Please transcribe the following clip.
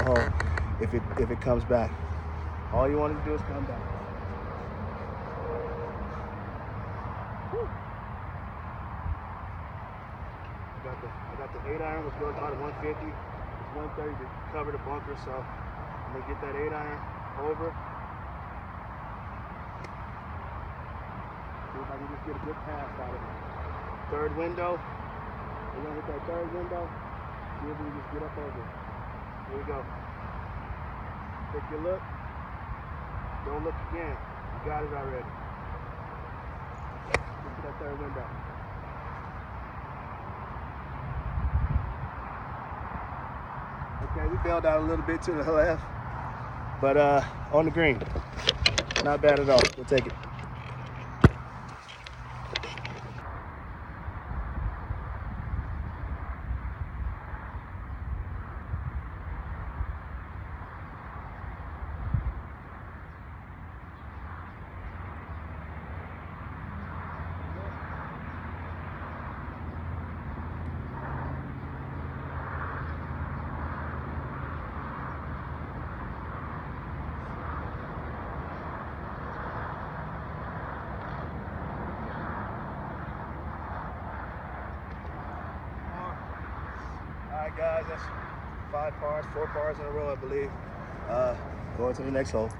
home if it comes back. All you want to do is come back. Whew. I got the 8-iron, which goes out of 150. It's 130 to cover the bunker, so I'm gonna get that 8-iron over. See if I can just get a good pass out of it. Third window. We're gonna hit that third window. See if we can just get up over it. Here we go. Take your look. Don't look again. You got it already. Get to that third window. Okay, we bailed out a little bit to the left, but on the green. Not bad at all. We'll take it. All right, guys, that's 4 pars in a row, I believe. Going to the next hole.